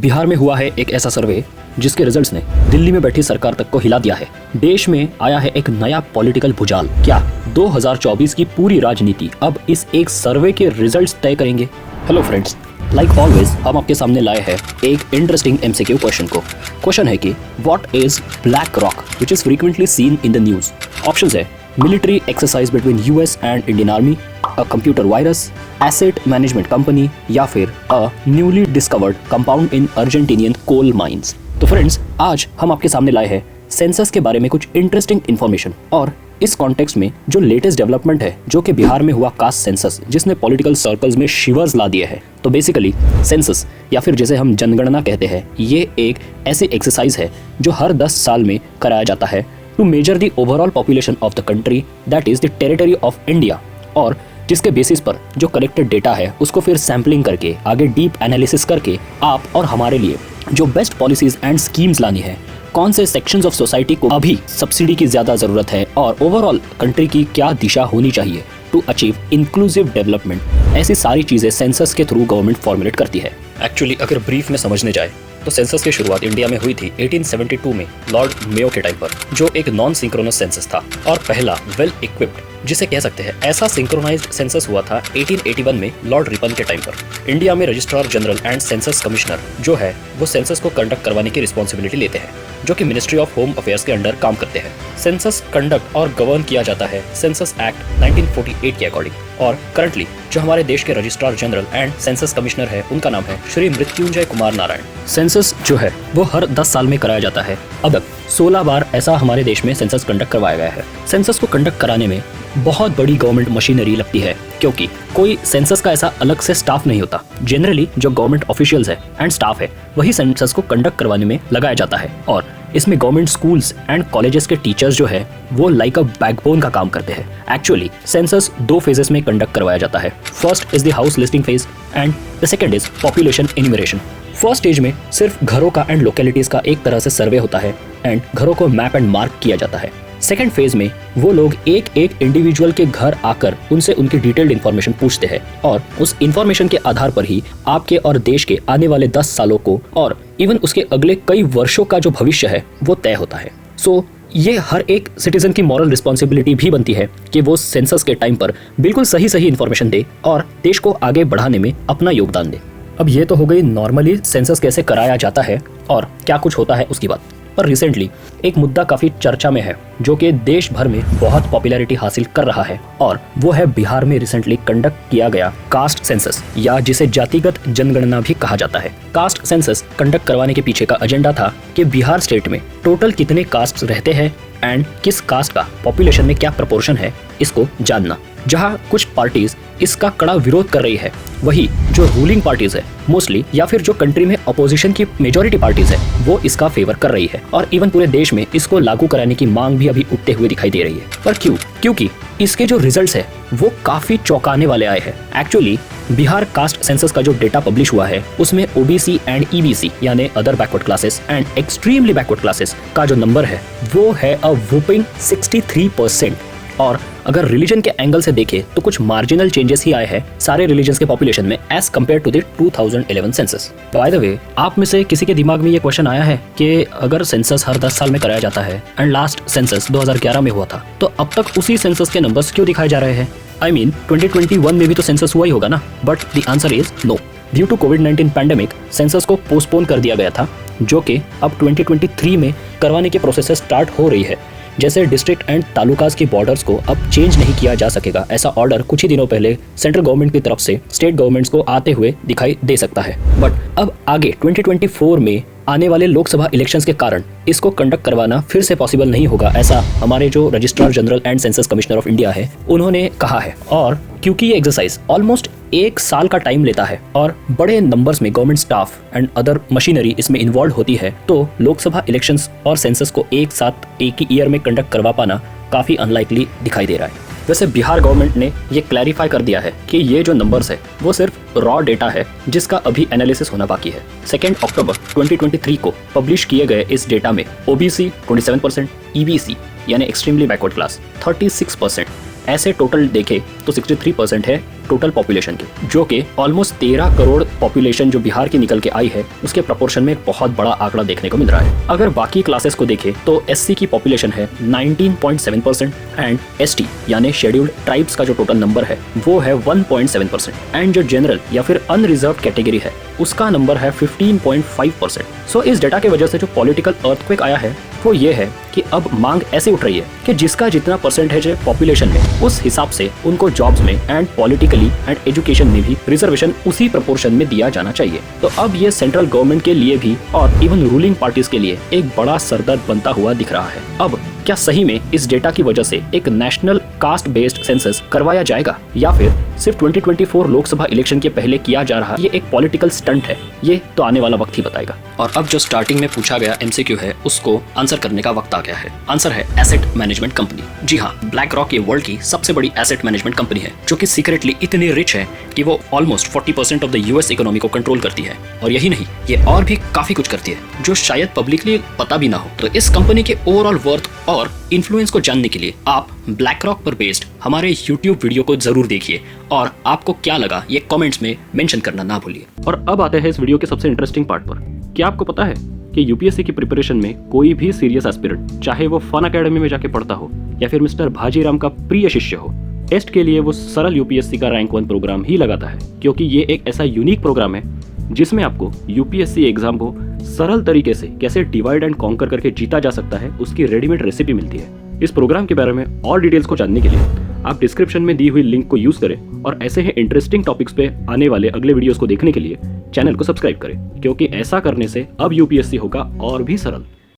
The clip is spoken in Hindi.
बिहार में हुआ है एक ऐसा सर्वे जिसके रिजल्ट्स ने दिल्ली में बैठी सरकार तक को हिला दिया है। देश में आया है एक नया पॉलिटिकल भूचाल। क्या 2024 की पूरी राजनीति अब इस एक सर्वे के रिजल्ट्स तय करेंगे? हेलो फ्रेंड्स, लाइक ऑलवेज हम आपके सामने लाए हैं एक इंटरेस्टिंग एमसीक्यू क्वेश्चन को। क्वेश्चन है कि what is black rock which is frequently seen in the news. Options है military exercise between US and Indian army, a computer virus, asset management company या फिर a newly discovered compound in Argentinian coal mines. तो फ्रेंड्स, आज हम आपके सामने लाए हैं सेंसस के बारे में कुछ इंटरेस्टिंग इन्फॉर्मेशन और इस कॉन्टेक्स्ट में जो लेटेस्ट डेवलपमेंट है जो कि बिहार में हुआ कास्ट सेंसस जिसने पॉलिटिकल सर्कल्स में शिवर्स ला दिए हैं। तो बेसिकली सेंसस या फिर जिसे हम जनगणना कहते हैं, ये एक ऐसी एक्सरसाइज है जो हर 10 साल में कराया जाता है to measure the overall population of the country, that is the territory of India, और जिसके बेसिस पर जो कलेक्टेड डेटा है उसको फिर सैम्पलिंग करके आगे डीप एनालिसिस करके आप और हमारे लिए जो बेस्ट पॉलिसीज एंड स्कीम्स लानी है, कौन से सेक्शंस ऑफ सोसाइटी को अभी सब्सिडी की ज़्यादा ज़रूरत है और ओवरऑल कंट्री की क्या दिशा होनी चाहिए टू अचीव इंक्लूसिव डेवलपमेंट, ऐसी सारी चीज़ें सेंसस के थ्रू गवर्नमेंट फॉर्मुलेट करती है। एक्चुअली अगर ब्रीफ में समझने जाए तो सेंसस की शुरुआत इंडिया में हुई थी 1872 में लॉर्ड मेयो के टाइम पर, जो एक नॉन सिंक्रोनस सेंसस था और पहला वेल इक्विप्ड जिसे कह सकते हैं ऐसा सिंक्रोनाइज्ड सेंसस हुआ था 1881 में लॉर्ड रिपन के टाइम पर। इंडिया में registrar general and census commissioner जो है वो सेंसस को कंडक्ट करवाने की रिस्पॉन्सिबिलिटी लेते हैं, जो कि मिनिस्ट्री ऑफ होम अफेयर्स के अंडर काम करते हैं। सेंसस कंडक्ट और गवर्न किया जाता है सेंसस एक्ट 1948 के अकॉर्डिंग, और करंटली जो हमारे देश के registrar general and census commissioner है उनका नाम है श्री मृत्युंजय कुमार नारायण। सेंसस जो है वो हर 10 साल में कराया जाता है। अब तक 16 बार ऐसा हमारे देश में सेंसस कंडक्ट करवाया गया है। सेंसस को कंडक्ट कराने में बहुत बड़ी गवर्नमेंट मशीनरी लगती है, क्योंकि कोई सेंसस का ऐसा अलग से स्टाफ नहीं होता। जनरली जो गवर्नमेंट ऑफिशियल्स है एंड स्टाफ है वही सेंसस को कंडक्ट करवाने में लगाया जाता है, और इसमें गवर्नमेंट स्कूल्स एंड कॉलेजेस के टीचर्स जो है वो लाइक अ बैकबोन का काम करते हैं। एक्चुअली सेंसस 2 फेजेस में कंडक्ट करवाया जाता है। First is the house listing phase and the second is population enumeration. First stage में सिर्फ घरों का एंड लोकेलिटीज का एक तरह से सर्वे होता है एंड घरों को मैप एंड मार्क किया जाता है। सेकेंड फेज में वो लोग एक एक इंडिविजुअल के घर आकर उनसे उनकी डिटेल्ड इन्फॉर्मेशन पूछते हैं, और उस इन्फॉर्मेशन के आधार पर ही आपके और देश के आने वाले 10 सालों को और इवन उसके अगले कई वर्षों का जो भविष्य है वो तय होता है। सो ये हर एक सिटीजन की मॉरल रिस्पॉन्सिबिलिटी भी बनती है कि वो सेंसस के टाइम पर बिल्कुल सही इन्फॉर्मेशन दे और देश को आगे बढ़ाने में अपना योगदान दे। अब ये तो हो गई नॉर्मली सेंसस कैसे कराया जाता है और क्या कुछ होता है उसकी बात। पर रिसेंटली एक मुद्दा काफी चर्चा में है जो कि देश भर में बहुत पॉपुलैरिटी हासिल कर रहा है, और वो है बिहार में रिसेंटली कंडक्ट किया गया कास्ट सेंसस, या जिसे जातिगत जनगणना भी कहा जाता है। कास्ट सेंसस कंडक्ट करवाने के पीछे का एजेंडा था कि बिहार स्टेट में टोटल कितने कास्ट रहते हैं एंड किस कास्ट का पॉपुलेशन में क्या प्रपोर्शन है इसको जानना। जहां कुछ पार्टीज इसका कड़ा विरोध कर रही है, वही जो रूलिंग पार्टीज है मोस्टली या फिर जो कंट्री में अपोजिशन की मेजॉरिटी पार्टीज है वो इसका फेवर कर रही है, और इवन पूरे देश में इसको लागू कराने की मांग भी अभी उठते हुए दिखाई दे रही है। पर क्यों? क्योंकि इसके जो रिजल्ट्स है वो काफी चौंकाने वाले आए हैं। एक्चुअली बिहार कास्ट सेंसस का जो डेटा पब्लिश हुआ है उसमें ओबीसी एंड ईबीसी यानी other backward classes and extremely backward classes का जो नंबर है वो है अ वुपिंग 63%। और अगर रिलीजन के एंगल से देखें तो कुछ मार्जिनल चेंजेस ही आए हैं सारे रिलीजन्स के पॉपुलेशन में as compare to the 2011 census. By the way, आप में से किसी के दिमाग में ये क्वेश्चन आया है कि अगर सेंसस हर 10 साल में कराया जाता है एंड लास्ट सेंसस 2011 में हुआ था, तो अब तक उसी सेंसस के नंबर्स क्यों दिखाए जा रहे हैं? आई मीन 2021 में भी तो सेंसस हुआ ही होगा ना। But the answer is no. Due to कोविड-19 पैंडेमिक सेंसस को पोस्टपोन कर दिया गया था, जो कि अब 2023 में करवाने के प्रोसेस स्टार्ट हो रही है। जैसे डिस्ट्रिक्ट एंड तालुकास की बॉर्डर्स को अब चेंज नहीं किया जा सकेगा, ऐसा ऑर्डर कुछ ही दिनों पहले सेंट्रल गवर्नमेंट की तरफ से स्टेट गवर्नमेंट्स को आते हुए दिखाई दे सकता है। बट अब आगे 2024 में आने वाले लोकसभा इलेक्शंस के कारण इसको कंडक्ट करवाना फिर से पॉसिबल नहीं होगा, ऐसा हमारे जो registrar general and census commissioner of India है उन्होंने कहा है। और क्योंकि ये एक्सरसाइज ऑलमोस्ट 1 साल का टाइम लेता है और बड़े नंबर्स में government staff and other machinery इसमें इन्वॉल्व होती है, तो लोकसभा इलेक्शंस और सेंसस को एक साथ एक ही ईयर में कंडक्ट करवा पाना काफी अनलाइकली दिखाई दे रहा है। वैसे बिहार गवर्नमेंट ने ये क्लैरिफाई कर दिया है कि ये जो नंबर्स है वो सिर्फ रॉ डेटा है जिसका अभी एनालिसिस होना बाकी है। 2 अक्टूबर 2023 को पब्लिश किए गए इस डेटा में ओबीसी 27%, ईबीसी यानी एक्सट्रीमली बैकवर्ड क्लास 36%, ऐसे टोटल देखे तो 63% है टोटल पॉपुलेशन की, जो कि ऑलमोस्ट 13 करोड़ पॉपुलेशन जो बिहार की निकल के आई है उसके प्रोपोर्शन में एक बहुत बड़ा आंकड़ा देखने को मिल रहा है। अगर बाकी क्लासेस को देखें तो एससी की पॉपुलेशन है 19.7% एंड एसटी यानी शेड्यूल्ड ट्राइब्स का जो टोटल नंबर है वो है 1.7% एंड जो जनरल या फिर अनरिजर्व कैटेगरी है उसका नंबर है 15.5%। सो इस डेटा की वजह से जो पॉलिटिकल अर्थक्वेक आया है वो ये है कि अब मांग ऐसे उठ रही है कि जिसका जितना परसेंटेज है पॉपुलेशन में उस हिसाब से उनको जॉब्स में एंड पॉलिटिकली एंड एजुकेशन में भी रिजर्वेशन उसी प्रोपोर्शन में दिया जाना चाहिए। तो अब ये सेंट्रल गवर्नमेंट के लिए भी और इवन रूलिंग पार्टीज के लिए एक बड़ा सरदर्द बनता हुआ दिख रहा है। अब क्या सही में इस डेटा की वजह से एक नेशनल कास्ट बेस्ड सेंसस करवाया जाएगा या फिर सिर्फ 2024 लोकसभा इलेक्शन के पहले किया जा रहा ये एक पॉलिटिकल स्टंट है, ये तो आने वाला वक्त ही बताएगा। और अब जो स्टार्टिंग में पूछा गया एमसीक्यू है उसको आंसर करने का वक्त आ गया है। आंसर है एसेट मैनेजमेंट कंपनी। जी हाँ, ब्लैक रॉक ये वर्ल्ड की सबसे बड़ी एसेट मैनेजमेंट कंपनी है जो कि सीक्रेटली इतनी रिच है कि वो almost 40% of the US economy को कंट्रोल करती है। और यही नहीं, ये और भी काफी कुछ करती है जो शायद पब्लिकली पता भी ना हो। तो इस कंपनी के ओवरऑल वर्थ और इन्फ्लुएंस को जानने के लिए आप ब्लैक रॉक पर बेस्ड हमारे YouTube वीडियो को जरूर देखिए और आपको क्या लगा ये कमेंट्स में मेंशन करना ना भूलिए। और अब आते हैं इस वीडियो के सबसे इंटरेस्टिंग पार्ट पर। क्या आपको पता है कि यूपीएससी की प्रिपरेशन में कोई भी सीरियस एस्पिरेंट, चाहे वो फन अकेडमी में जाके पढ़ता हो या फिर मिस्टर भाजीराम का प्रिय शिष्य हो, टेस्ट के लिए वो सरल यूपीएससी का रैंक 1 प्रोग्राम ही लगाता है, क्योंकि ये एक ऐसा यूनिक प्रोग्राम है जिसमें आपको यूपीएससी एग्जाम को सरल तरीके से कैसे डिवाइड एंड कॉन्कर करके जीता जा सकता है उसकी रेडीमेड रेसिपी मिलती है। इस प्रोग्राम के बारे में और डिटेल्स को जानने के लिए आप डिस्क्रिप्शन में दी हुई लिंक को यूज करें और ऐसे ही इंटरेस्टिंग टॉपिक्स पे आने वाले अगले वीडियोस को देखने के लिए चैनल को सब्सक्राइब करें, क्योंकि ऐसा करने से अब यूपीएससी होगा और भी सरल।